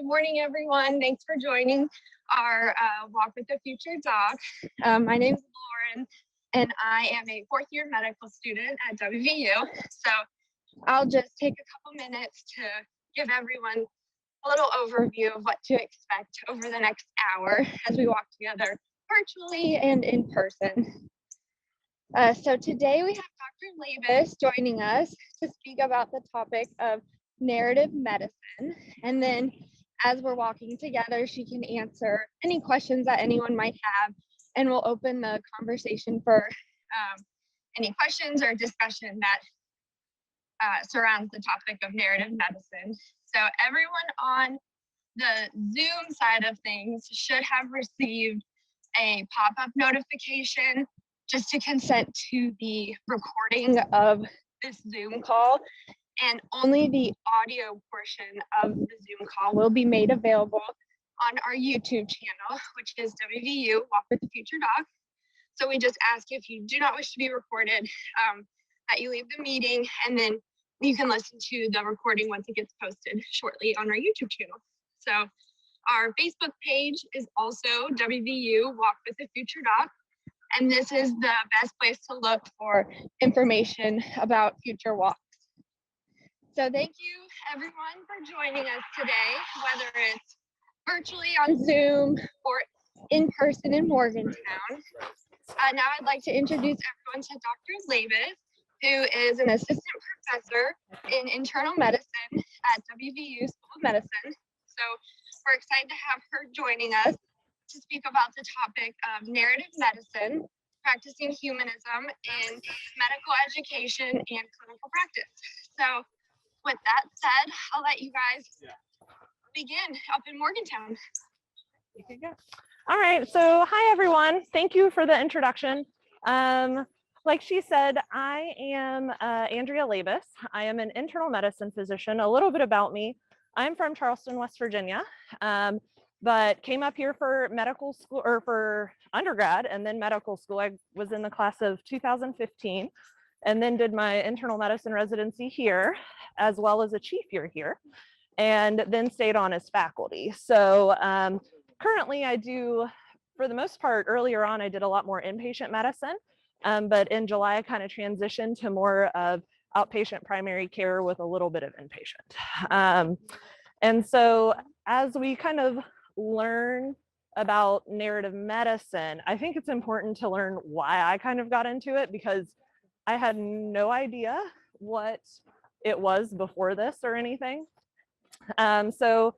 morning, everyone. Thanks for joining our Walk with the Future Doc. My name is Lauren, and I am a fourth-year medical student at WVU. So I'll just take a couple minutes to give everyone a little overview of what to expect over the next hour as we walk together virtually and in person. So today we have Dr. Labus joining us to speak about the topic of narrative medicine. And then as we're walking together, she can answer any questions that anyone might have, and we'll open the conversation for any questions or discussion that surrounds the topic of narrative medicine. So everyone on the Zoom side of things should have received a pop-up notification just to consent to the recording of this Zoom call. And only the audio portion of the Zoom call will be made available on our YouTube channel, which is WVU Walk with the Future Doc. So we just ask, if you do not wish to be recorded, that you leave the meeting, and then you can listen to the recording once it gets posted shortly on our YouTube channel. So our Facebook page is also WVU Walk with the Future Doc, and this is the best place to look for information about future walks. So thank you everyone for joining us today, whether it's virtually on Zoom or in person in Morgantown. Now I'd like to introduce everyone to Dr. Labus, who is an assistant professor in internal medicine at WVU School of Medicine. So we're excited to have her joining us to speak about the topic of narrative medicine, practicing humanism in medical education and clinical practice. So with that said, I'll let you guys begin up in Morgantown. All right, so hi everyone. Thank you for the introduction. Like she said, I am Andrea Labus. I am an internal medicine physician. A little bit about me. I'm from Charleston, West Virginia, but came up here for medical school, or for undergrad and then medical school. I was in the class of 2015. And then did my internal medicine residency here, as well as a chief year here, and then stayed on as faculty. So currently I do, for the most part, earlier on, I did a lot more inpatient medicine, but in July I kind of transitioned to more of outpatient primary care with a little bit of inpatient. And so as we kind of learn about narrative medicine, I think it's important to learn why I kind of got into it, because I had no idea what it was before this or anything. So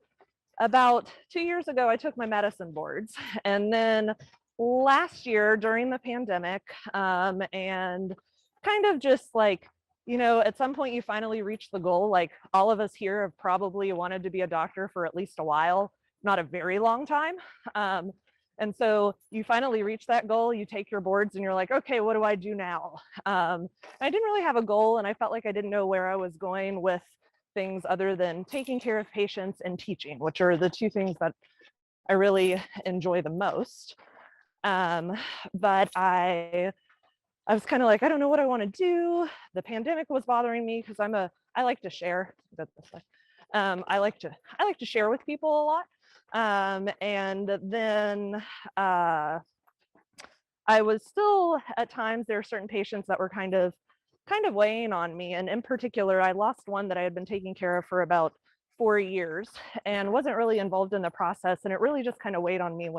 about 2 years ago, I took my medicine boards, and then last year during the pandemic, and kind of just like, you know, at some point you finally reach the goal. Like all of us here have probably wanted to be a doctor for at least a while, not a very long time. And so you finally reach that goal, you take your boards and you're like, okay, what do I do now? I didn't really have a goal, and I felt like I didn't know where I was going with things other than taking care of patients and teaching, which are the two things that I really enjoy the most. But I was kind of like, I don't know what I want to do. The pandemic was bothering me because I like to share. I like to share with people a lot. And then I was still, at times, there are certain patients that were kind of weighing on me. And in particular, I lost one that I had been taking care of for about 4 years and wasn't really involved in the process. And it really just kind of weighed on me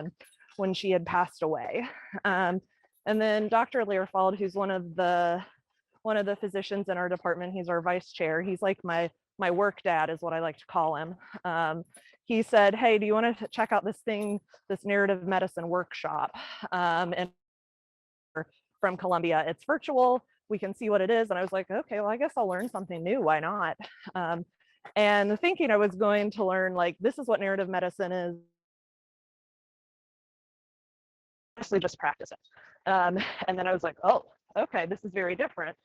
when she had passed away. And then Dr. Learfald, who's one of the physicians in our department, he's our vice chair. He's like my work dad is what I like to call him. He said, hey, do you want to check out this narrative medicine workshop? And from Columbia, it's virtual. We can see what it is. And I was like, okay, well, I guess I'll learn something new. Why not? And thinking I was going to learn, like, this is what narrative medicine is. Honestly, just practice it. And then I was like, oh, okay, this is very different.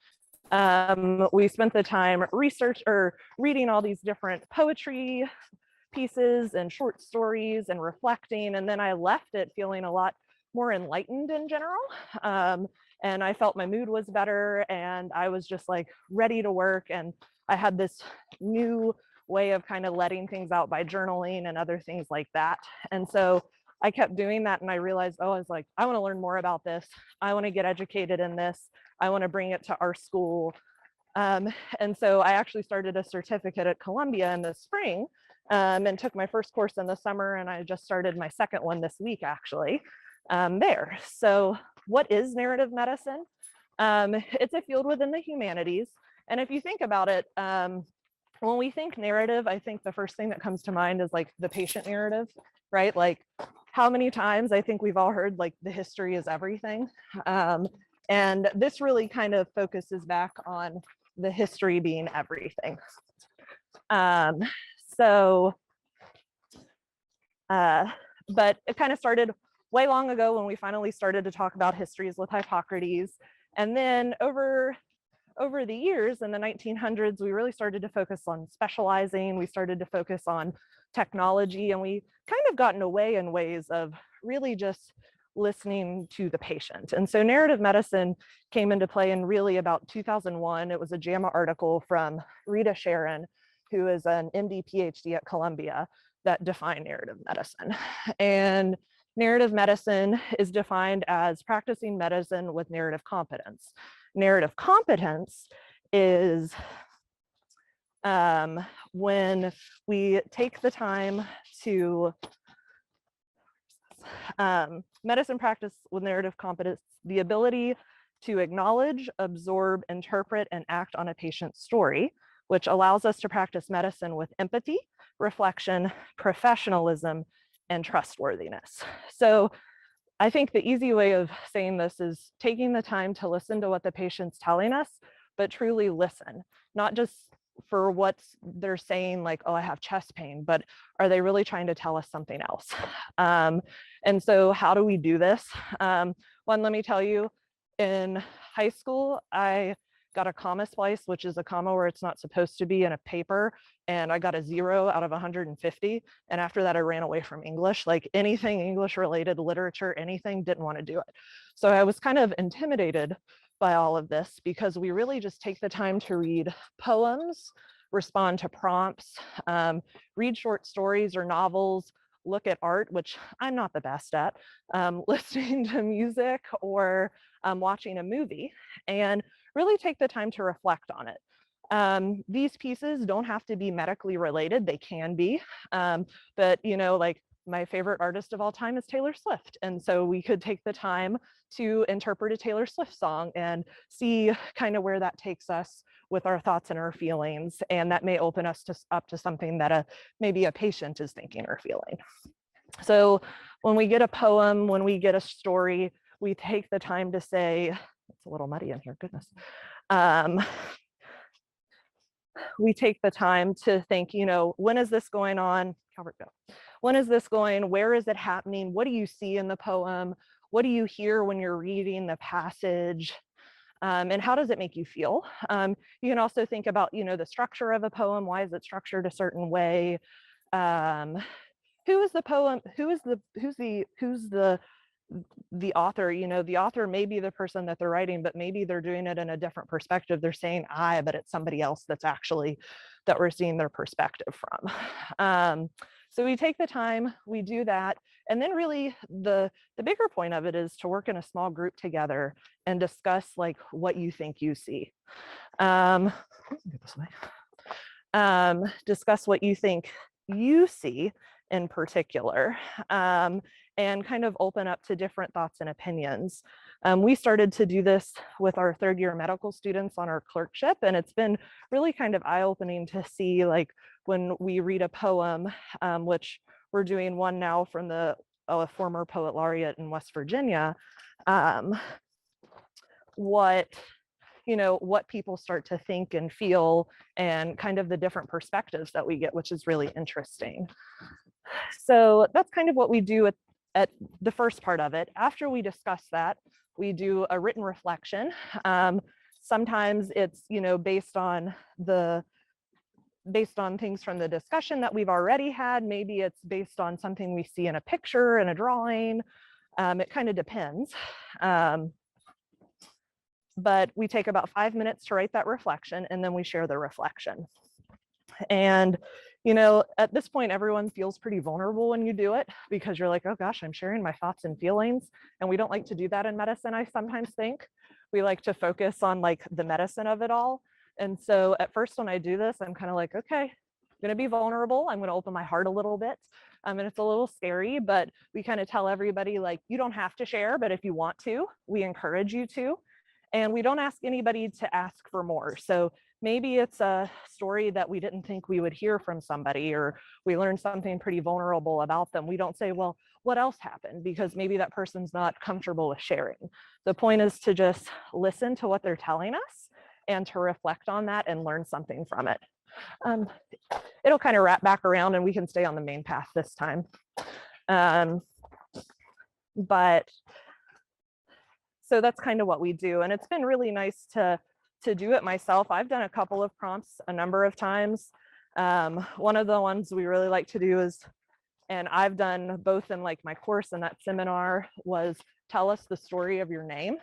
We spent the time reading all these different poetry pieces and short stories and reflecting, and then I left it feeling a lot more enlightened in general. And I felt my mood was better, and I was just like ready to work, and I had this new way of kind of letting things out by journaling and other things like that. And so I kept doing that, and I realized, oh, I was like, I want to learn more about this. I want to get educated in this. I want to bring it to our school. And so I actually started a certificate at Columbia in the spring, and took my first course in the summer, and I just started my second one this week, actually, there. So what is narrative medicine? It's a field within the humanities. And if you think about it, when we think narrative, I think the first thing that comes to mind is like the patient narrative, right? Like how many times I think we've all heard like the history is everything. And this really kind of focuses back on the history being everything. But it kind of started way long ago when we finally started to talk about histories with Hippocrates. And then over the years in the 1900s, we really started to focus on specializing. We started to focus on technology, and we kind of gotten away in ways of really just listening to the patient. And so narrative medicine came into play in really about 2001. It was a JAMA article from Rita Sharon, who is an MD PhD at Columbia, that defined narrative medicine. And narrative medicine is defined as practicing medicine with narrative competence. Narrative competence is when we take the time to medicine practice with narrative competence, the ability to acknowledge, absorb, interpret, and act on a patient's story, which allows us to practice medicine with empathy, reflection, professionalism, and trustworthiness. So I think the easy way of saying this is taking the time to listen to what the patient's telling us, but truly listen, not just for what they're saying, like, oh, I have chest pain, but are they really trying to tell us something else? And so how do we do this? One, let me tell you, in high school, I got a comma splice, which is a comma where it's not supposed to be in a paper. And I got a 0 out of 150. And after that, I ran away from English, like anything English related, literature, anything, didn't want to do it. So I was kind of intimidated by all of this because we really just take the time to read poems, respond to prompts, read short stories or novels, look at art, which I'm not the best at, listening to music or watching a movie, and really take the time to reflect on it. These pieces don't have to be medically related, they can be, but you know, like my favorite artist of all time is Taylor Swift. And so we could take the time to interpret a Taylor Swift song and see kind of where that takes us with our thoughts and our feelings. And that may open us up to something that maybe a patient is thinking or feeling. So when we get a poem, when we get a story, we take the time to say, it's a little muddy in here, goodness. We take the time to think, you know, when is this going on? Calvert, go. When is this going? Where is it happening? What do you see in the poem? What do you hear when you're reading the passage? And how does it make you feel? You can also think about, you know, the structure of a poem. Why is it structured a certain way? Who is the poem? Who's the author? You know, the author may be the person that they're writing, but maybe they're doing it in a different perspective. They're saying I, but it's somebody else that's actually that we're seeing their perspective from. So we take the time, we do that. And then really the bigger point of it is to work in a small group together and discuss like what you think you see. Get this way. Discuss what you think you see in particular, and kind of open up to different thoughts and opinions. We started to do this with our third year medical students on our clerkship, and it's been really kind of eye-opening to see, like when we read a poem, which we're doing one now from the former poet laureate in West Virginia, what people start to think and feel and kind of the different perspectives that we get, which is really interesting. So that's kind of what we do at the first part of it. After we discuss that, we do a written reflection. Sometimes it's, you know, based on things from the discussion that we've already had. Maybe it's based on something we see in a picture, in a drawing. It kind of depends. But we take about 5 minutes to write that reflection, and then we share the reflection. And, you know, at this point, everyone feels pretty vulnerable when you do it because you're like, oh gosh, I'm sharing my thoughts and feelings. And we don't like to do that in medicine, I sometimes think. We like to focus on like the medicine of it all. And so at first when I do this, I'm kind of like, okay, I'm going to be vulnerable. I'm going to open my heart a little bit. And it's a little scary, but we kind of tell everybody like, you don't have to share, but if you want to, we encourage you to. And we don't ask anybody to ask for more. So maybe it's a story that we didn't think we would hear from somebody, or we learned something pretty vulnerable about them. We don't say, well, what else happened? Because maybe that person's not comfortable with sharing. The point is to just listen to what they're telling us and to reflect on that and learn something from it. It'll kind of wrap back around and we can stay on the main path this time. But so that's kind of what we do. And it's been really nice to do it myself. I've done a couple of prompts a number of times. One of the ones we really like to do is, and I've done both in like my course and that seminar, was tell us the story of your name.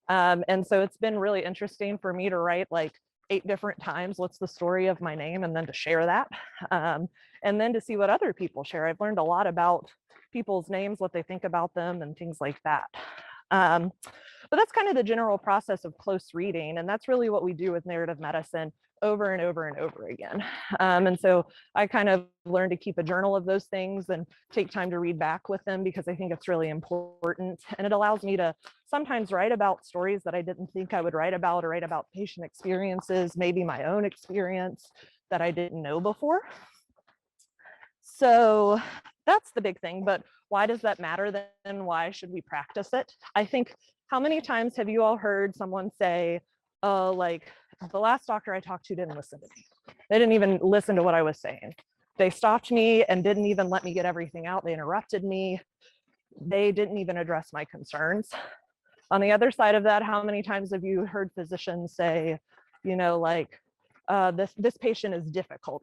And so it's been really interesting for me to write like 8 different times, what's the story of my name, and then to share that. And then to see what other people share. I've learned a lot about people's names, what they think about them, and things like that. But that's kind of the general process of close reading. And that's really what we do with narrative medicine over and over and over again. And so I kind of learned to keep a journal of those things and take time to read back with them because I think it's really important. And it allows me to sometimes write about stories that I didn't think I would write about, or write about patient experiences, maybe my own experience that I didn't know before. So that's the big thing. But why does that matter then? Why should we practice it? I think, how many times have you all heard someone say, oh, like the last doctor I talked to didn't listen to me. They didn't even listen to what I was saying. They stopped me and didn't even let me get everything out. They interrupted me. They didn't even address my concerns. On the other side of that, how many times have you heard physicians say, you know, like, this patient is difficult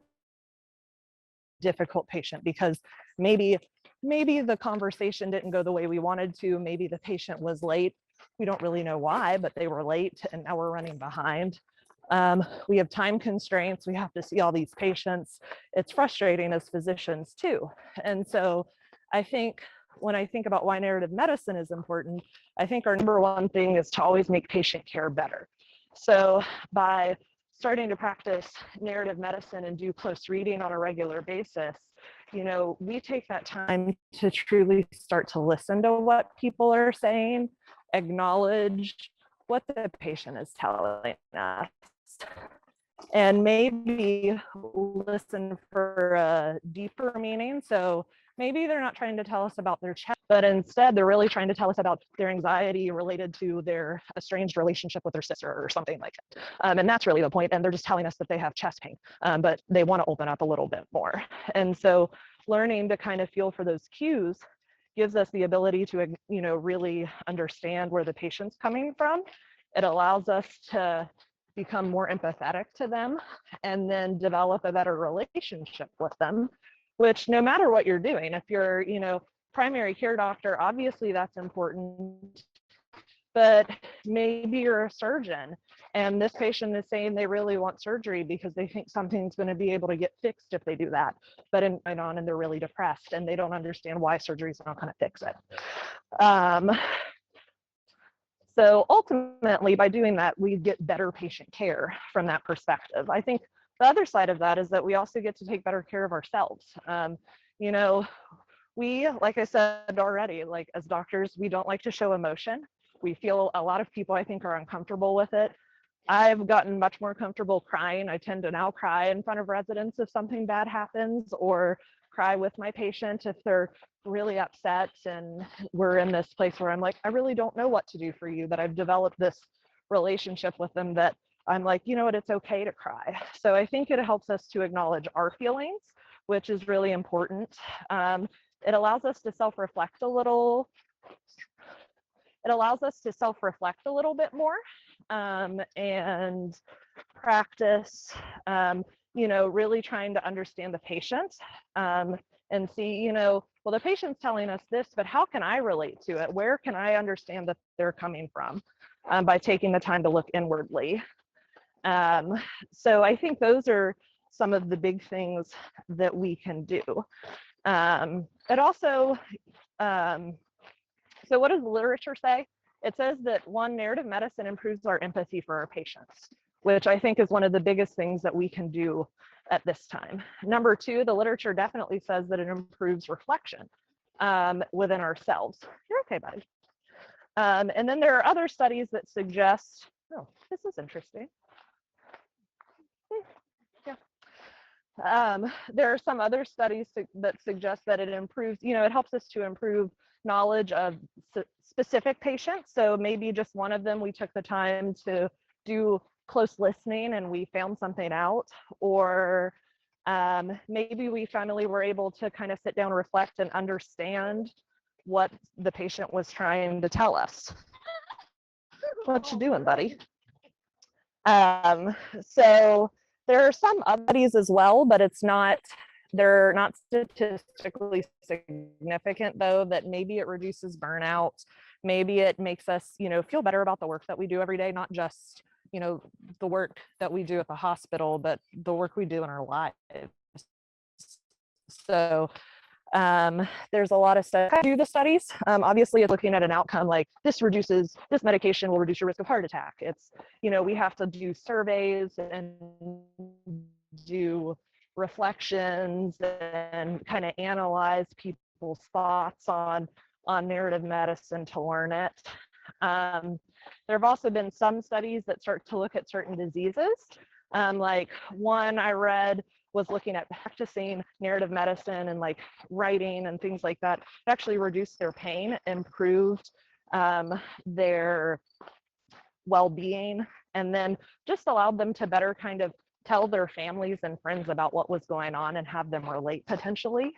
patient because maybe the conversation didn't go the way we wanted to. Maybe the patient was late. We don't really know why, but they were late and now we're running behind. We have time constraints. We have to see all these patients. It's frustrating as physicians too. And so I think when I think about why narrative medicine is important, I think our number one thing is to always make patient care better. So by starting to practice narrative medicine and do close reading on a regular basis, you know, we take that time to truly start to listen to what people are saying, acknowledge what the patient is telling us, and maybe listen for a deeper meaning. So maybe they're not trying to tell us about their chest, but instead they're really trying to tell us about their anxiety related to their estranged relationship with their sister or something like that. And that's really the point. And they're just telling us that they have chest pain, but they want to open up a little bit more. And so learning to kind of feel for those cues gives us the ability to, you know, really understand where the patient's coming from. It allows us to become more empathetic to them and then develop a better relationship with them, which no matter what you're doing, if you're, you know, primary care doctor, obviously that's important, but maybe you're a surgeon and this patient is saying they really want surgery because they think something's going to be able to get fixed if they do that, but and they're really depressed and they don't understand why surgery is not going to fix it. So ultimately, by doing that, we get better patient care from that perspective. I think the other side of that is that we also get to take better care of ourselves. You know, we, like I said already, like as doctors, we don't like to show emotion. We feel, a lot of people I think are uncomfortable with it. I've gotten much more comfortable crying. I tend to now cry in front of residents if something bad happens, or cry with my patient if they're really upset and we're in this place where I'm like, I really don't know what to do for you, but I've developed this relationship with them that I'm like, you know what, it's okay to cry. So I think it helps us to acknowledge our feelings, which is really important. It allows us to self-reflect a little. It allows us to self-reflect a little bit more and practice, you know, really trying to understand the patient and see, you know, well, the patient's telling us this, but how can I relate to it? Where can I understand that they're coming from by taking the time to look inwardly? So I think those are some of the big things that we can do. It also, so what does the literature say? It says that one, narrative medicine improves our empathy for our patients, which I think is one of the biggest things that we can do at this time. Number two, the literature definitely says that it improves reflection within ourselves. You're okay, buddy. And then there are other studies that suggest, oh, this is interesting. Yeah. There are some other studies that suggest that it improves, it helps us to improve knowledge of specific patients. So maybe just one of them, we took the time to do close listening and we found something out, or maybe we finally were able to kind of sit down, reflect, and understand what the patient was trying to tell us. What you doing, buddy? So there are some other studies as well, but they're not statistically significant, though, that maybe it reduces burnout. Maybe it makes us, feel better about the work that we do every day, not just, the work that we do at the hospital, but the work we do in our lives. So there's a lot of stuff do the studies. Obviously, it's looking at an outcome like this medication will reduce your risk of heart attack. It's, we have to do surveys and do reflections and kind of analyze people's thoughts on narrative medicine to learn it. There have also been some studies that start to look at certain diseases. Like one I read was looking at practicing narrative medicine and like writing and things like that. It actually reduced their pain, improved their well-being, and then just allowed them to better kind of tell their families and friends about what was going on and have them relate potentially.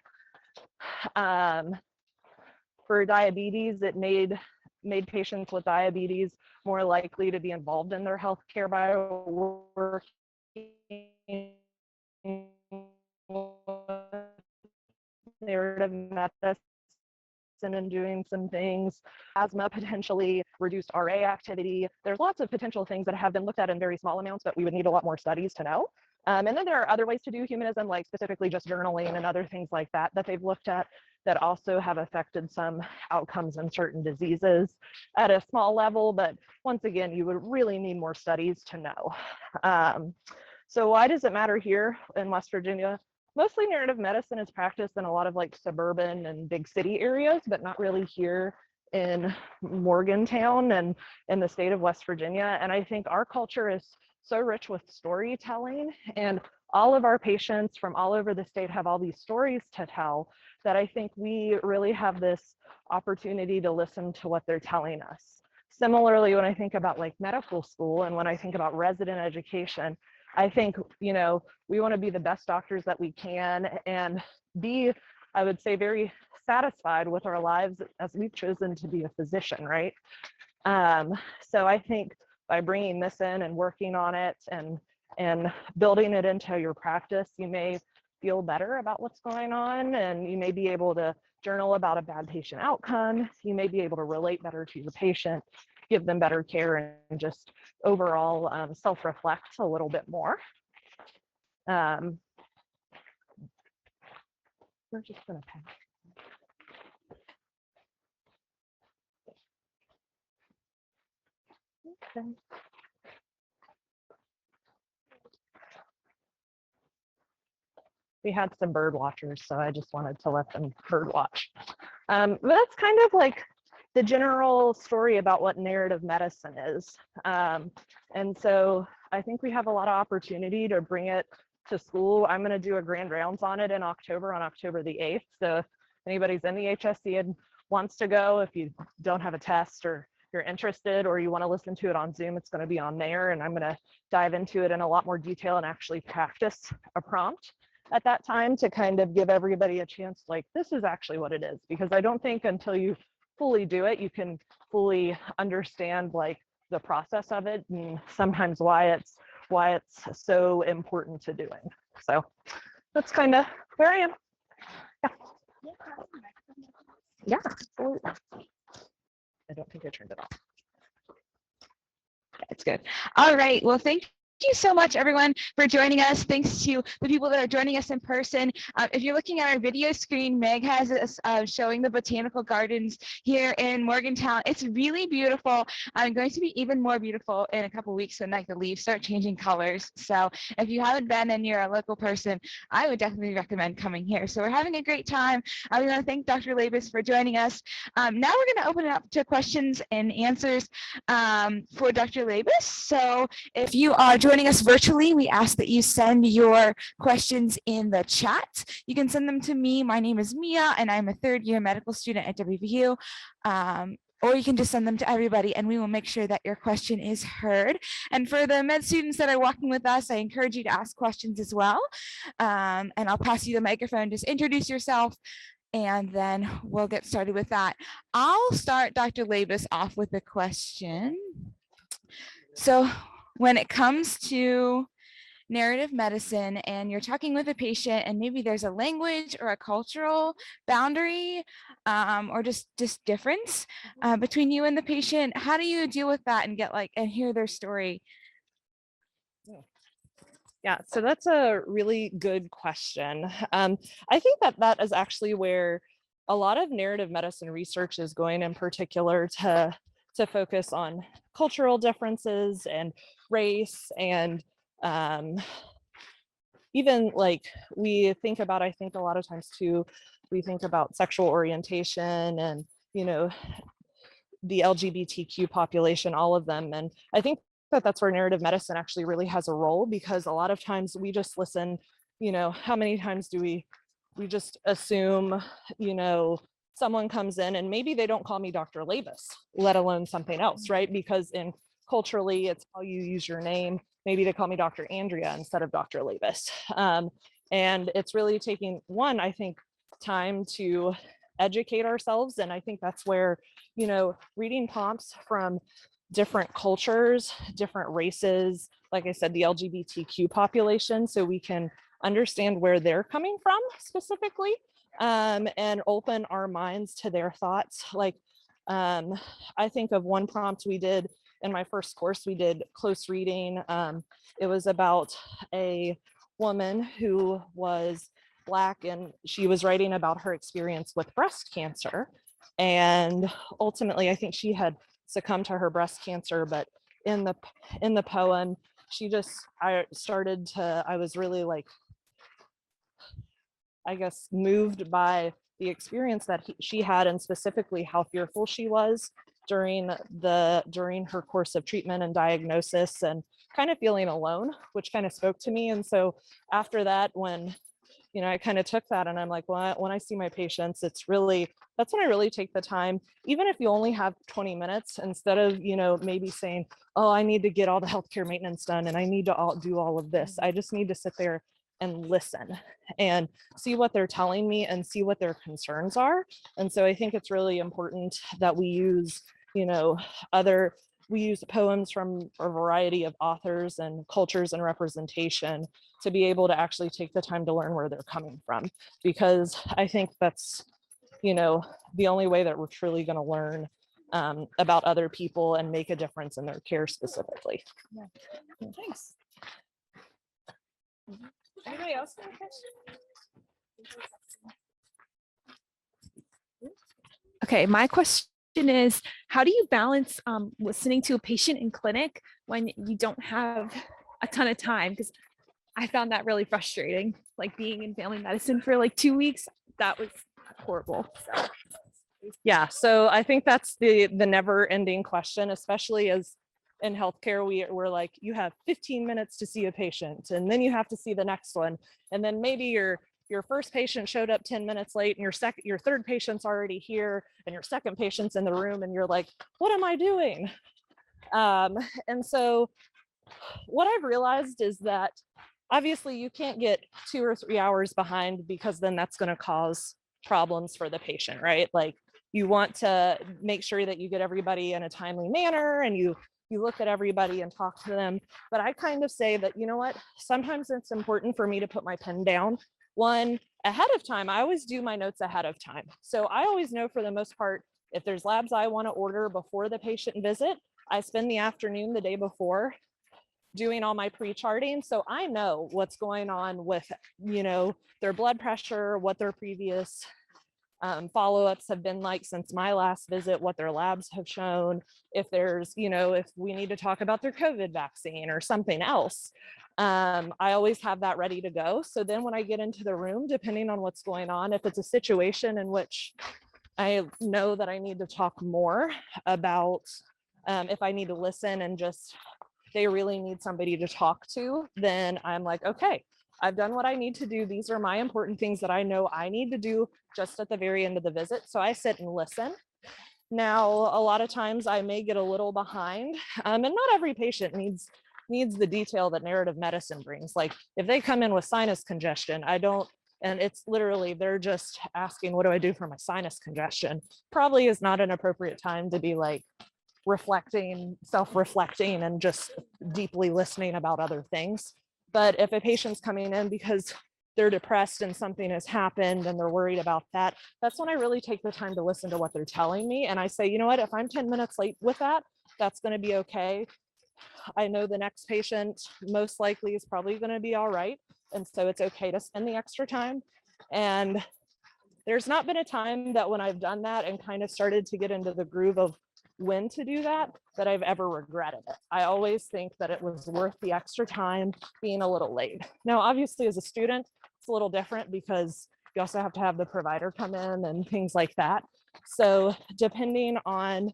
For diabetes, it made patients with diabetes more likely to be involved in their healthcare by working narrative medicine and doing some things. Asthma potentially reduced RA activity. There's lots of potential things that have been looked at in very small amounts, but we would need a lot more studies to know. And then there are other ways to do humanism, like specifically just journaling and other things like that they've looked at that also have affected some outcomes in certain diseases at a small level. But once again, you would really need more studies to know. So why does it matter here in West Virginia? Mostly narrative medicine is practiced in a lot of like suburban and big city areas, but not really here in Morgantown and in the state of West Virginia. And I think our culture is so rich with storytelling, and all of our patients from all over the state have all these stories to tell, that I think we really have this opportunity to listen to what they're telling us. Similarly, when I think about like medical school and when I think about resident education, I think, we want to be the best doctors that we can and be, I would say, very satisfied with our lives as we've chosen to be a physician, right? So I think by bringing this in and working on it and building it into your practice, you may feel better about what's going on, and you may be able to journal about a bad patient outcome. You may be able to relate better to your patient, give them better care, and just overall self-reflect a little bit more. We're just gonna pass. Okay. We had some bird watchers, so I just wanted to let them bird watch. But that's kind of like the general story about what narrative medicine is. And so I think we have a lot of opportunity to bring it to school. I'm going to do a grand rounds on it in October, on October the 8th. So if anybody's in the HSC and wants to go, if you don't have a test or you're interested or you want to listen to it on Zoom, it's going to be on there. And I'm going to dive into it in a lot more detail and actually practice a prompt at that time to kind of give everybody a chance, like, this is actually what it is, because I don't think until you fully do it, you can fully understand like the process of it and sometimes why it's so important to doing. So that's kind of where I am. Yeah, absolutely. I don't think I turned it off. It's good. All right. Well, thank you so much, everyone, for joining us. Thanks to the people that are joining us in person. If you're looking at our video screen, Meg has us showing the botanical gardens here in Morgantown. It's really beautiful. Going to be even more beautiful in a couple weeks when like the leaves start changing colors. So if you haven't been and you're a local person, I would definitely recommend coming here. So we're having a great time. I want to thank Dr. Labus for joining us. Now we're going to open it up to questions and answers for Dr. Labus. So if you are joining us virtually, we ask that you send your questions in the chat. You can send them to me. My name is Mia, and I'm a third-year medical student at WVU. Or you can just send them to everybody, and we will make sure that your question is heard. And for the med students that are walking with us, I encourage you to ask questions as well. And I'll pass you the microphone. Just introduce yourself, and then we'll get started with that. I'll start Dr. Labus off with a question. So when it comes to narrative medicine and you're talking with a patient and maybe there's a language or a cultural boundary or just difference between you and the patient, how do you deal with that and get and hear their story? Yeah, so that's a really good question. I think that is actually where a lot of narrative medicine research is going, in particular to focus on cultural differences and race, and even like we think about, I think a lot of times too, we think about sexual orientation and, you know, the LGBTQ population, all of them. And I think that's where narrative medicine actually really has a role, because a lot of times we just listen, you know, how many times do we just assume, you know, someone comes in and maybe they don't call me Dr. Labus, let alone something else, right? Because culturally, it's how you use your name. Maybe they call me Dr. Andrea instead of Dr. Labus. And it's really taking, one, I think, time to educate ourselves. And I think that's where, you know, reading prompts from different cultures, different races, like I said, the LGBTQ population, so we can understand where they're coming from specifically, and open our minds to their thoughts. Like, I think of one prompt we did in my first course, we did close reading. It was about a woman who was Black, and she was writing about her experience with breast cancer. And ultimately, I think she had succumbed to her breast cancer, but in the poem, I was really like, I guess, moved by the experience that she had, and specifically how fearful she was during her course of treatment and diagnosis, and kind of feeling alone, which kind of spoke to me. And so after that, when, you know, I kind of took that and I'm like, well, when I see my patients, that's when I really take the time, even if you only have 20 minutes, instead of, you know, maybe saying, oh, I need to get all the healthcare maintenance done and I need to do all of this. I just need to sit there and listen and see what they're telling me and see what their concerns are. And so I think it's really important that we use, you know, we use poems from a variety of authors and cultures and representation to be able to actually take the time to learn where they're coming from, because I think that's, you know, the only way that we're truly going to learn about other people and make a difference in their care specifically. Yeah. Thanks. Anybody else have a question? Okay, my question is, how do you balance listening to a patient in clinic when you don't have a ton of time? Because I found that really frustrating, like being in family medicine for like 2 weeks. That was horrible. So. Yeah, so I think that's the never ending question, especially as in healthcare, we're like, you have 15 minutes to see a patient, and then you have to see the next one. And then maybe your first patient showed up 10 minutes late, and your third patient's already here, and your second patient's in the room, and you're like, what am I doing? And so what I've realized is that obviously you can't get 2 or 3 hours behind, because then that's going to cause problems for the patient, right? Like, you want to make sure that you get everybody in a timely manner and you look at everybody and talk to them. But I kind of say that, you know what, sometimes it's important for me to put my pen down. One, ahead of time, I always do my notes ahead of time. So I always know, for the most part, if there's labs I want to order before the patient visit, I spend the afternoon the day before doing all my pre-charting. So I know what's going on with, their blood pressure, what their previous follow-ups have been like since my last visit, what their labs have shown, if there's, if we need to talk about their COVID vaccine or something else. I always have that ready to go. So then when I get into the room, depending on what's going on, if it's a situation in which I know that I need to talk more about, if I need to listen and just, they really need somebody to talk to, then I'm like, okay, I've done what I need to do. These are my important things that I know I need to do just at the very end of the visit. So I sit and listen. Now, a lot of times I may get a little behind, and not every patient needs the detail that narrative medicine brings. Like if they come in with sinus congestion, and it's literally, they're just asking, what do I do for my sinus congestion? Probably is not an appropriate time to be like self-reflecting and just deeply listening about other things. But if a patient's coming in because they're depressed and something has happened and they're worried about that, that's when I really take the time to listen to what they're telling me. And I say, you know what, if I'm 10 minutes late with that, that's going to be okay. I know the next patient most likely is probably going to be all right. And so it's okay to spend the extra time. And there's not been a time that when I've done that and kind of started to get into the groove of when to do that I've ever regretted it. I always think that it was worth the extra time being a little late. Now, obviously as a student, it's a little different because you also have to have the provider come in and things like that. So depending on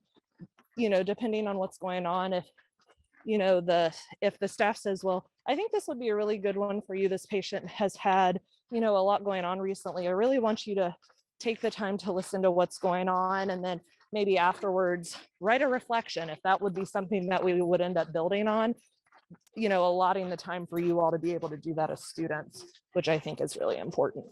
what's going on, if the staff says, well, I think this would be a really good one for you. This patient has had, a lot going on recently. I really want you to take the time to listen to what's going on. And then maybe afterwards, write a reflection, if that would be something that we would end up building on, allotting the time for you all to be able to do that as students, which I think is really important.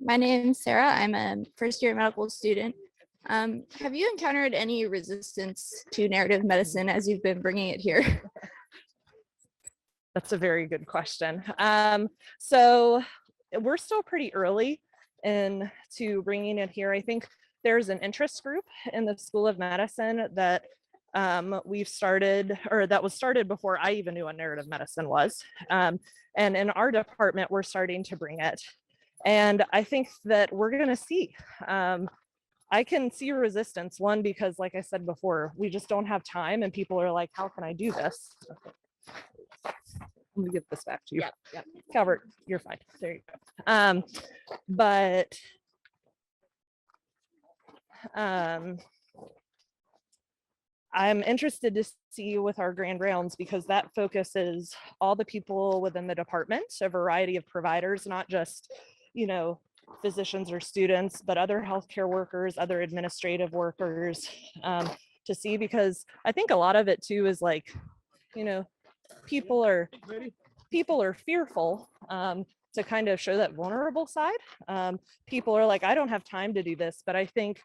My name's Sarah. I'm a first-year medical student. Have you encountered any resistance to narrative medicine as you've been bringing it here? That's a very good question. So we're still pretty early into bringing it here. I think there's an interest group in the School of Medicine that we've started, or that was started before I even knew what narrative medicine was. And in our department, we're starting to bring it. And I think that we're going to see. I can see resistance, one, because like I said before, we just don't have time and people are like, how can I do this? I'm gonna give this back to you. Yep. Calvert, you're fine. There you go. But I'm interested to see with our grand rounds, because that focuses all the people within the department, a variety of providers, not just, physicians or students, but other healthcare workers, other administrative workers, to see, because I think a lot of it too is like, people are fearful to kind of show that vulnerable side. People are like, I don't have time to do this, but I think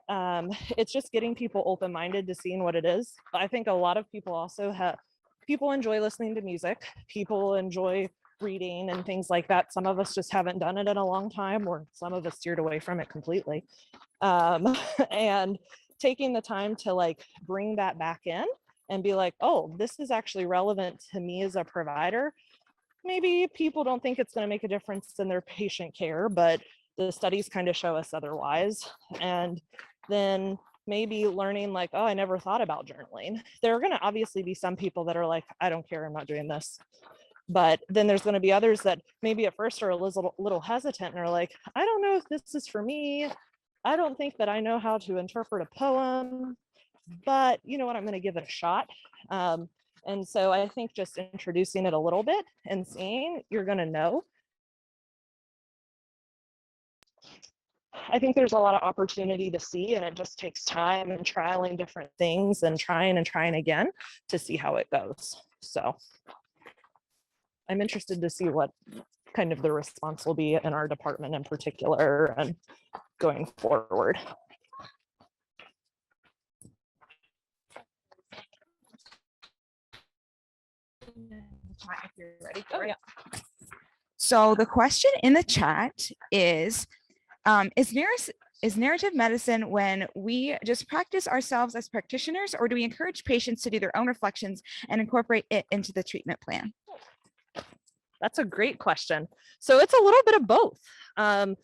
it's just getting people open-minded to seeing what it is. I think a lot of people also people enjoy listening to music, people enjoy reading and things like that. Some of us just haven't done it in a long time, or some of us steered away from it completely. And taking the time to like bring that back in and be like, oh, this is actually relevant to me as a provider. Maybe people don't think it's going to make a difference in their patient care, but the studies kind of show us otherwise. And then maybe learning like, oh, I never thought about journaling. There are going to obviously be some people that are like, I don't care, I'm not doing this. But then there's going to be others that maybe at first are a little hesitant and are like, I don't know if this is for me. I don't think that I know how to interpret a poem, but you know what, I'm going to give it a shot. And so I think just introducing it a little bit and seeing, you're going to know. I think there's a lot of opportunity to see, and it just takes time and trialing different things and trying again to see how it goes. So I'm interested to see what kind of the response will be in our department in particular and going forward. If you're ready for it. So the question in the chat is narrative medicine when we just practice ourselves as practitioners, or do we encourage patients to do their own reflections and incorporate it into the treatment plan? That's a great question. So it's a little bit of both. Like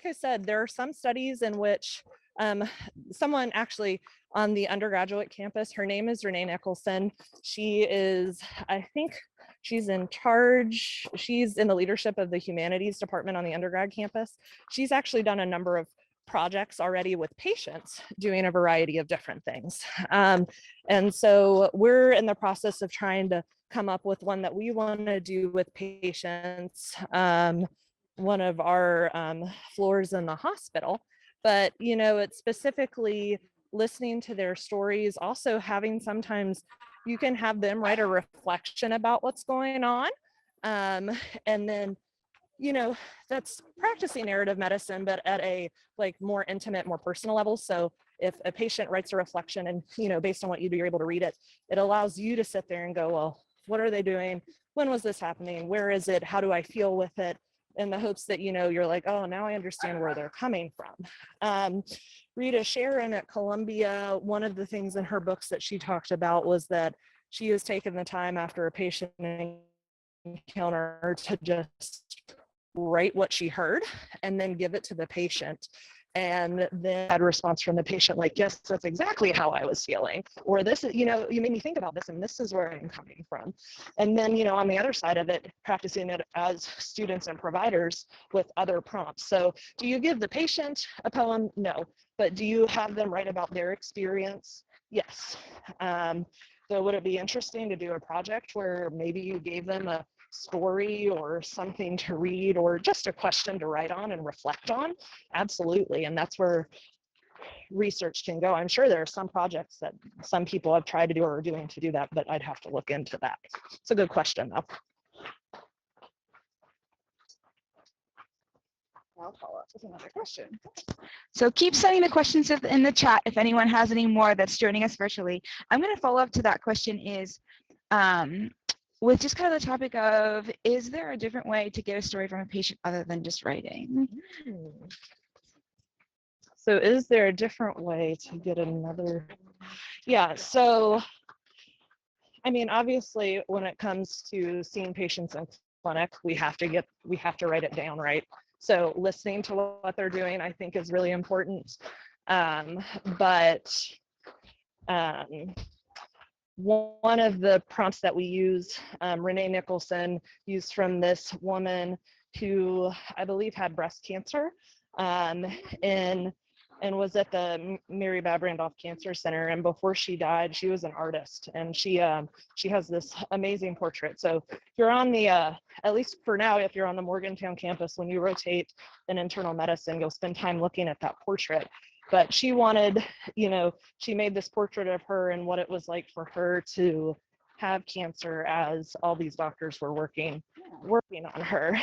I said, there are some studies in which someone actually on the undergraduate campus, her name is Renee Nicholson. She is, I think she's in charge. She's in the leadership of the humanities department on the undergrad campus. She's actually done a number of projects already with patients doing a variety of different things. And so we're in the process of trying to come up with one that we want to do with patients. One of our floors in the hospital, but it's specifically listening to their stories, also having sometimes you can have them write a reflection about what's going on. And then, that's practicing narrative medicine, but at a more intimate, more personal level. So if a patient writes a reflection and, based on what you do, you're able to read it, it allows you to sit there and go, well, what are they doing? When was this happening? Where is it? How do I feel with it? In the hopes that, you're like, oh, now I understand where they're coming from. Rita Sharon at Columbia, one of the things in her books that she talked about was that she has taken the time after a patient encounter to just write what she heard and then give it to the patient. And then had a response from the patient like, yes, that's exactly how I was feeling. Or this is, you made me think about this and this is where I'm coming from. And then, on the other side of it, practicing it as students and providers with other prompts. So do you give the patient a poem? No. But do you have them write about their experience? Yes. So would it be interesting to do a project where maybe you gave them a story or something to read or just a question to write on and reflect on? Absolutely. And that's where research can go. I'm sure there are some projects that some people have tried to do or are doing to do that, but I'd have to look into that. It's a good question though. I'll follow up with another question. So keep sending the questions in the chat if anyone has any more that's joining us virtually. I'm going to follow up to that question is with just kind of the topic of, is there a different way to get a story from a patient other than just writing? So is there a different way to get another? Yeah, so I mean, obviously when it comes to seeing patients in clinic, we have to write it down, right? So listening to what they're doing, I think, is really important. But one of the prompts that we use, Renee Nicholson used from this woman who I believe had breast cancer and was at the Mary Bab Randolph Cancer Center. And before she died, she was an artist, and she has this amazing portrait. So if you're on the, at least for now, if you're on the Morgantown campus, when you rotate in internal medicine, you'll spend time looking at that portrait. But she wanted, she made this portrait of her and what it was like for her to have cancer as all these doctors were working on her.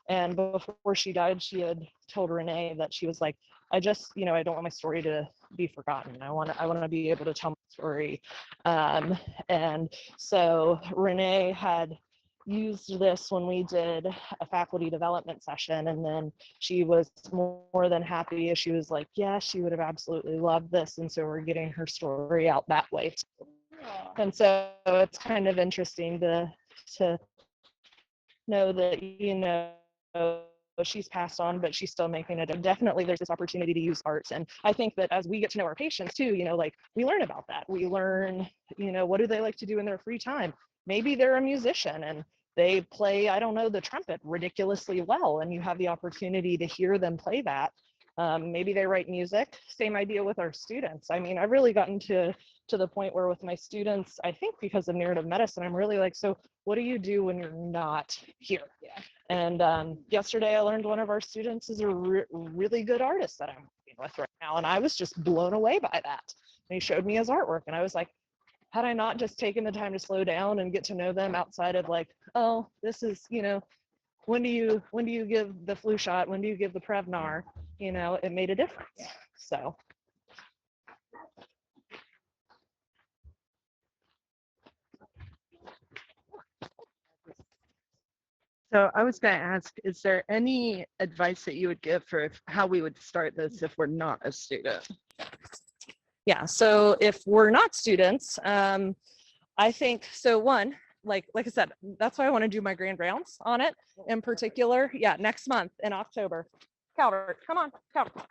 And before she died, she had told Renee that she was like, I just, I don't want my story to be forgotten. I want to be able to tell my story. And so Renee had used this when we did a faculty development session, and then she was more than happy. She was like, yeah, she would have absolutely loved this. And so we're getting her story out that way too. And so it's kind of interesting to know that, she's passed on, but she's still making it. Definitely there's this opportunity to use art. And I think that as we get to know our patients too, we learn about that. We learn, what do they like to do in their free time? Maybe they're a musician and they play, I don't know, the trumpet ridiculously well, and you have the opportunity to hear them play that. Maybe they write music. Same idea with our students. I mean, I've really gotten to the point where with my students, I think because of narrative medicine, I'm really like, so what do you do when you're not here? Yeah. And yesterday I learned one of our students is a really good artist that I'm working with right now. And I was just blown away by that. And he showed me his artwork and I was like, had I not just taken the time to slow down and get to know them outside of like, oh, this is, when do you give the flu shot? When do you give the Prevnar? It made a difference. So. So I was going to ask, is there any advice that you would give for how we would start this if we're not a student? Yeah, so if we're not students, I think, so one, like I said, that's why I want to do my grand rounds on it in particular. Yeah, next month in October. Calvert, come on, Calvert.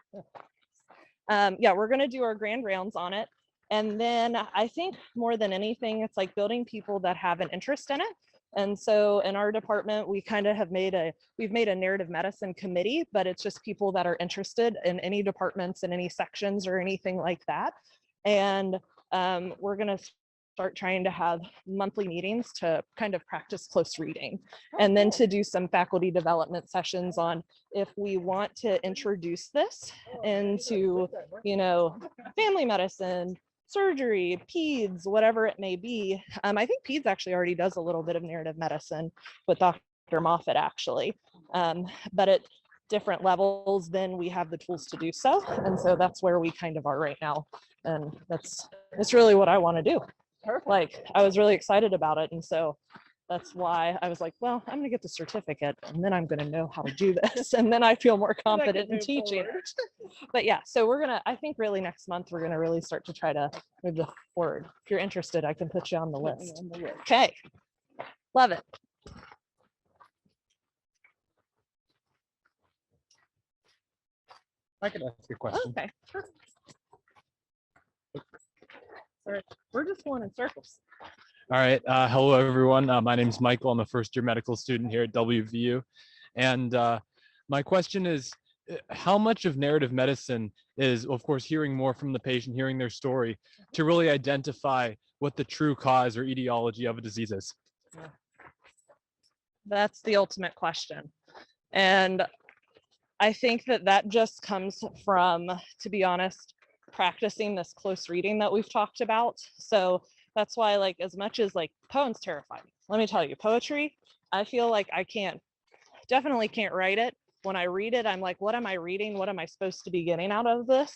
Yeah, we're going to do our grand rounds on it. And then I think more than anything, it's like building people that have an interest in it. And so in our department, we kind of we've made a narrative medicine committee, but it's just people that are interested in any departments and any sections or anything like that. And we're going to start trying to have monthly meetings to kind of practice close reading, and then to do some faculty development sessions on if we want to introduce this into, you know, family medicine, surgery, peds, whatever it may be. I think peds actually already does a little bit of narrative medicine with Dr. Moffat actually, but at different levels, then we have the tools to do so. And so that's where we kind of are right now. And that's really what I want to do. Like, I was really excited about it. And so that's why I was like, well, I'm going to get the certificate and then I'm going to know how to do this. And then I feel more confident in teaching. But yeah, so we're going to, I think really next month, we're going to really start to try to move the forward. If you're interested, I can put you on the list. Okay. Love it. I can ask you a question. Okay. Perfect. Sorry, we're just going in circles. All right. Hello, everyone. My name is Michael. I'm a first-year medical student here at WVU. And my question is, how much of narrative medicine is, of course, hearing more from the patient, hearing their story, to really identify what the true cause or etiology of a disease is? That's the ultimate question. And I think that just comes from, to be honest, practicing this close reading that we've talked about. So that's why, like, as much as like poems terrify me, let me tell you, poetry, I feel like I definitely can't write it. When I read it, I'm like, what am I reading? What am I supposed to be getting out of this?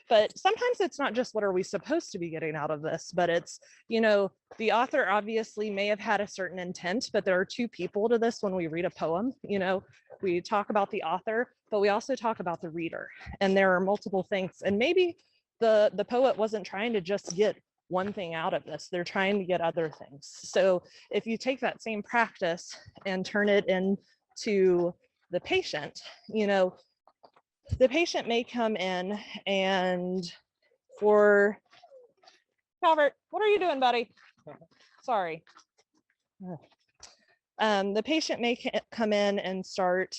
But sometimes it's not just what are we supposed to be getting out of this, but it's, you know, the author obviously may have had a certain intent, but there are two people to this when we read a poem. You know, we talk about the author, but we also talk about the reader, and there are multiple things. And maybe the poet wasn't trying to just get one thing out of this, they're trying to get other things. So if you take that same practice and turn it into the patient, you know, the patient may come in and for Calvert, what are you doing, buddy? Sorry. The patient may come in and start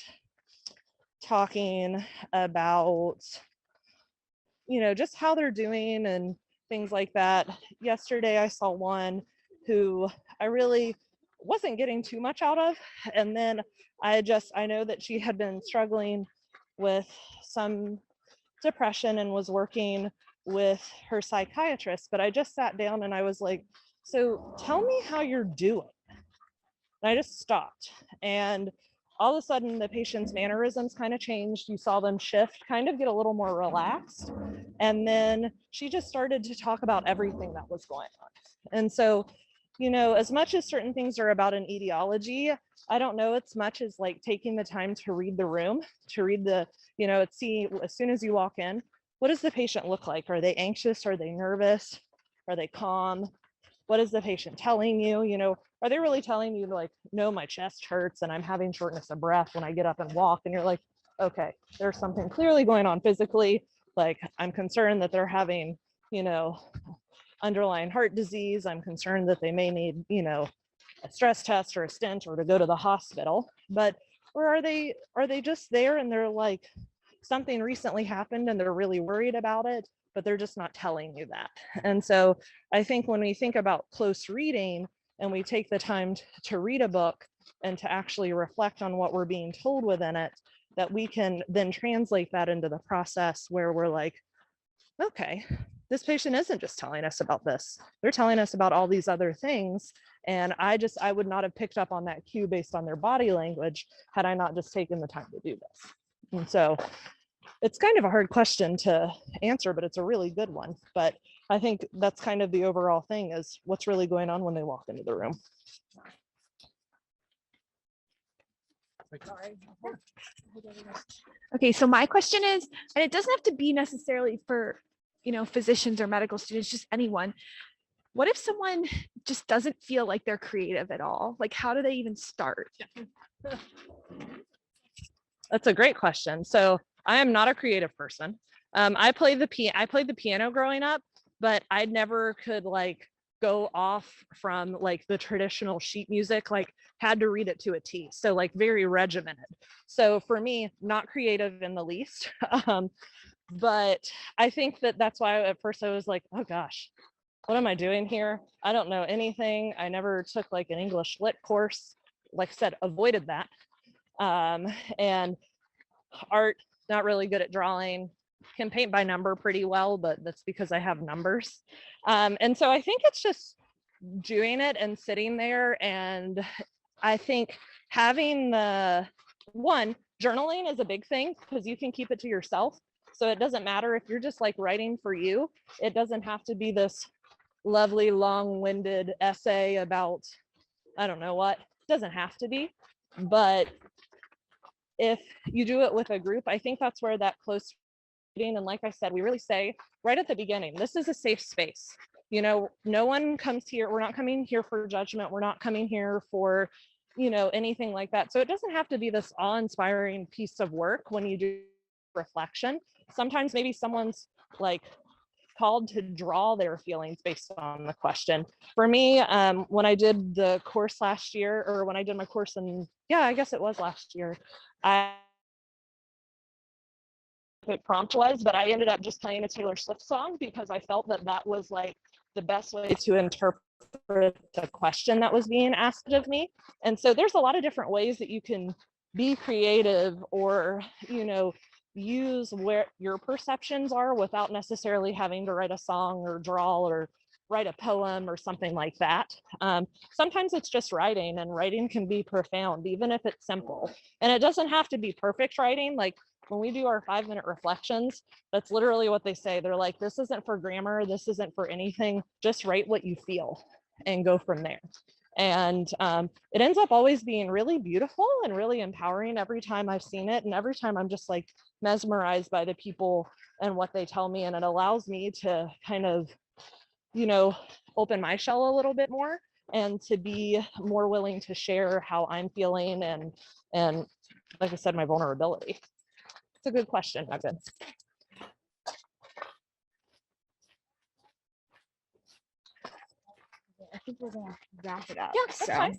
talking about, you know, just how they're doing and things like that. Yesterday, I saw one who I really wasn't getting too much out of. And then I know that she had been struggling with some depression and was working with her psychiatrist. But I just sat down and I was like, so tell me how you're doing. And I just stopped. And all of a sudden the patient's mannerisms kind of changed. You saw them shift, kind of get a little more relaxed. And then she just started to talk about everything that was going on. And so, you know, as much as certain things are about an etiology, I don't know as much as like taking the time to read the room, to read the, you know, see as soon as you walk in, what does the patient look like? Are they anxious? Are they nervous? Are they calm? What is the patient telling you? You know, are they really telling you like, no, my chest hurts and I'm having shortness of breath when I get up and walk? And you're like, okay, there's something clearly going on physically. Like, I'm concerned that they're having, you know, underlying heart disease. I'm concerned that they may need, you know, a stress test or a stent or to go to the hospital. But, or are they just there and they're like, something recently happened and they're really worried about it, but they're just not telling you that. And so I think when we think about close reading and we take the time to read a book and to actually reflect on what we're being told within it, that we can then translate that into the process where we're like, okay, this patient isn't just telling us about this. They're telling us about all these other things. And I would not have picked up on that cue based on their body language had I not just taken the time to do this. And so it's kind of a hard question to answer, but it's a really good one. But I think that's kind of the overall thing is what's really going on when they walk into the room. Okay, so my question is, and it doesn't have to be necessarily for, physicians or medical students, just anyone. What if someone just doesn't feel like they're creative at all? Like, how do they even start? That's a great question. So I am not a creative person. I played the piano growing up, but I never could like go off from like the traditional sheet music, like had to read it to a T. So like very regimented. So for me, not creative in the least. But I think that that's why at first I was like, oh gosh, what am I doing here? I don't know anything. I never took like an English lit course. Like I said, avoided that. And art, not really good at drawing, can paint by number pretty well, but that's because I have numbers. And so I think it's just doing it and sitting there. And I think having journaling is a big thing because you can keep it to yourself. So it doesn't matter if you're just like writing for you, it doesn't have to be this lovely long-winded essay about, I don't know what, it doesn't have to be. But if you do it with a group, I think that's where that close reading, and like I said, we really say right at the beginning, this is a safe space. No one comes here, we're not coming here for judgment, we're not coming here for anything like that. So it doesn't have to be this awe-inspiring piece of work when you do reflection. Sometimes maybe someone's like called to draw their feelings based on the question. For me, when I did the course last year, or when I did my course I guess it was last year, prompt was, but I ended up just playing a Taylor Swift song because I felt that that was like the best way to interpret the question that was being asked of me. And so there's a lot of different ways that you can be creative or, use where your perceptions are without necessarily having to write a song or draw or write a poem or something like that. Sometimes it's just writing, and writing can be profound, even if it's simple. And it doesn't have to be perfect writing. Like when we do our 5-minute reflections, that's literally what they say. They're like, this isn't for grammar, this isn't for anything, just write what you feel and go from there. And it ends up always being really beautiful and really empowering every time I've seen it. And every time I'm just like mesmerized by the people and what they tell me. And it allows me to kind of, open my shell a little bit more and to be more willing to share how I'm feeling and like I said, my vulnerability. It's a good question, Megan. I think we're gonna wrap it up. Yeah, that's fine.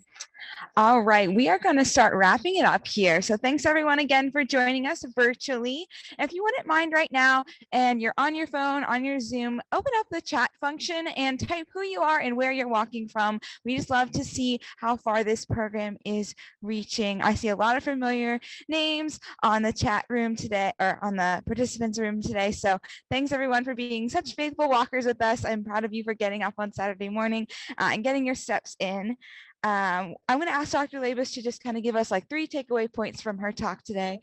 All right, we are going to start wrapping it up here. So thanks everyone again for joining us virtually. If you wouldn't mind right now, and you're on your phone, on your Zoom, open up the chat function and type who you are and where you're walking from. We just love to see how far this program is reaching. I see a lot of familiar names on the chat room today, or on the participants room today. So thanks everyone for being such faithful walkers with us. I'm proud of you for getting up on Saturday morning and getting your steps in. I'm going to ask Dr. Labus to just kind of give us like 3 takeaway points from her talk today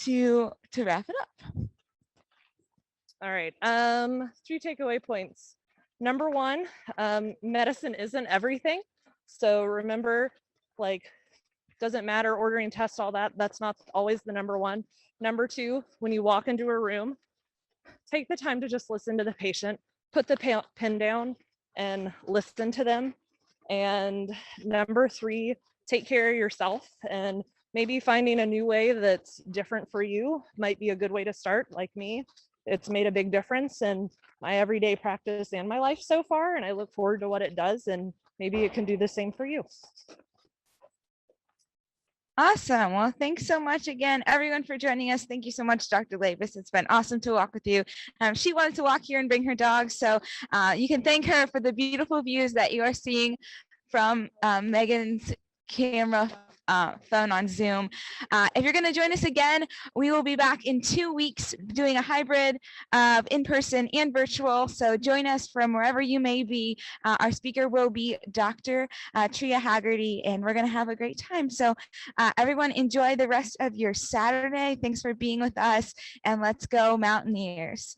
to wrap it up. All right. 3 takeaway points. Number 1, medicine isn't everything. So remember, like, doesn't matter ordering tests, all that. That's not always the number 1. Number 2, when you walk into a room, take the time to just listen to the patient, put the pen down and listen to them. And number 3, take care of yourself, and maybe finding a new way that's different for you might be a good way to start. Like me, it's made a big difference in my everyday practice and my life so far, and I look forward to what it does, and maybe it can do the same for you. Awesome. Well, thanks so much again, everyone, for joining us. Thank you so much, Dr. Labus. It's been awesome to walk with you. She wanted to walk here and bring her dog, so you can thank her for the beautiful views that you are seeing from Megan's camera phone on Zoom. If you're going to join us again, we will be back in 2 weeks doing a hybrid of in-person and virtual. So join us from wherever you may be. Our speaker will be Dr. Tria Haggerty, and we're going to have a great time. So everyone, enjoy the rest of your Saturday. Thanks for being with us, and let's go Mountaineers.